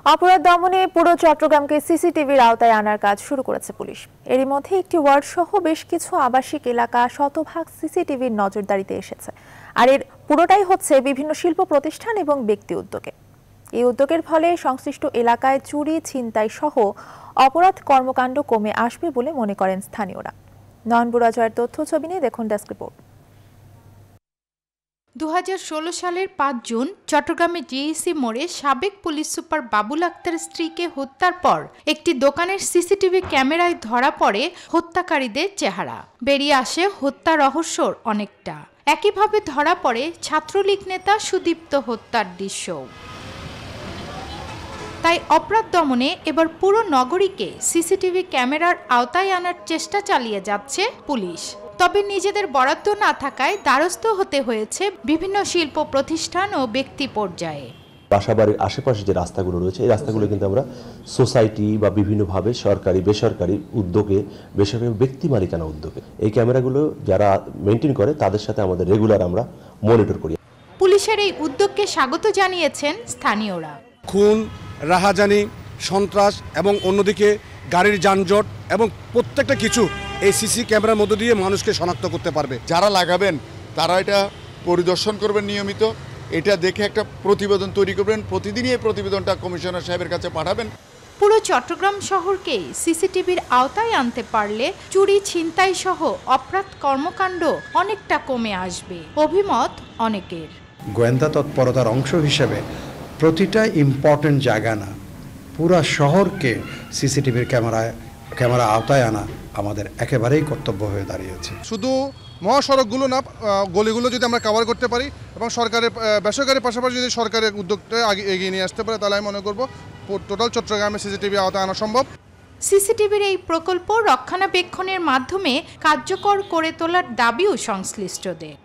অপরাধ দমনে পুরো চট্টগ্রামকে সিসিটিভির আওতায় আনার কাজ শুরু করেছে পুলিশ। এরই মধ্যে একটি ওয়ার্ড সহ বেশ কিছু আবাসিক এলাকা শতভাগ সিসিটিভির নজরদারিতে এসেছে। আর এর পুরোটাই হচ্ছে বিভিন্ন শিল্প প্রতিষ্ঠান এবং ব্যক্তি উদ্যোগে। এই উদ্যোগের ফলে সংশ্লিষ্ট এলাকায় চুরি, ছিনতাই সহ অপরাধ কর্মকাণ্ড কমে আসবে বলে মনে করেন স্থানীয়রা। নয়ন বুড়াজয়ের তথ্য ছবি নিয়ে দেখুন ডেস্ক রিপোর্ট। 2016 সালের 5 জুন চট্টগ্রামে জিইসি মোড়ে সাবেক পুলিশ সুপার বাবুল আক্তারের স্ত্রীকে হত্যার পর একটি দোকানের সিসিটিভি ক্যামেরায় ধরা পড়ে হত্যাকারীদের চেহারা। বেরিয়ে আসে হত্যা রহস্যর অনেকটা। একইভাবে ধরা পড়ে ছাত্রলীগ নেতা সুদীপ্ত হত্যার দৃশ্য। তাই অপরাধ দমনে এবার পুরো নগরীকে সিসিটিভি ক্যামেরার আওতায় আনার চেষ্টা চালিয়ে যাচ্ছে পুলিশ। তবে নিজেদের বরাদ্দ না থাকায় দ্বারস্থ হতে হয়েছে বিভিন্ন শিল্প প্রতিষ্ঠান ও ব্যক্তি পর্যায়ে। বাসাবাড়ির আশেপাশে যে রাস্তাগুলো রয়েছে এই রাস্তাগুলো কিন্তু আমরা সোসাইটি বা বিভিন্নভাবে সরকারি বেসরকারি উদ্যোগে, বেসরকারি ব্যক্তি মালিকানা উদ্যোগে এই ক্যামেরাগুলো যারা মেনটেন করে তাদের সাথে আমাদের রেগুলার আমরা মনিটর করি। পুলিশের এই উদ্যোগকে স্বাগত জানিয়েছেন স্থানীয়রা। খুন, রাহাজানি, সন্ত্রাস এবং অন্যদিকে গাড়ির যানজট এবং প্রত্যেকটা কিছু এই সিসি ক্যামেরার মধ্য দিয়ে মানুষকে শনাক্ত করতে পারবে। যারা লাগাবেন তারা এটা পরিদর্শন করবেন নিয়মিত, এটা দেখে একটা প্রতিবেদন তৈরি করবেন, প্রতিদিনই এই প্রতিবেদনটা কমিশনার সাহেবের কাছে পাঠাবেন। পুরো চট্টগ্রাম শহরকেই সিসিটিভির আওতায় আনতে পারলে চুরি, ছিনতাই সহ অপরাধ কর্মকাণ্ড অনেকটা কমে আসবে, অভিমত অনেকের। গোয়েন্দা তৎপরতার অংশ হিসেবে প্রতিটা ইম্পর্টেন্ট জায়গা না, পুরা শহরকে সিসিটিভির ক্যামেরা আওতায় আনা আমাদের একেবারেই কর্তব্য হয়ে দাঁড়িয়েছে। শুধু মহাসড়কগুলো না, গলিগুলো যদি আমরা কভার করতে পারি এবং সরকারের বেসরকারি পাশাপাশি যদি সরকারের উদ্যোগটা এগিয়ে নিয়ে আসতে পারে তাহলে আমি মনে করব টোটাল চট্টগ্রামে সিসিটিভি আওতায় আনা সম্ভব। সিসিটিভির এই প্রকল্প রক্ষণাবেক্ষণের মাধ্যমে কার্যকর করে তোলার দাবিও সংশ্লিষ্টদের।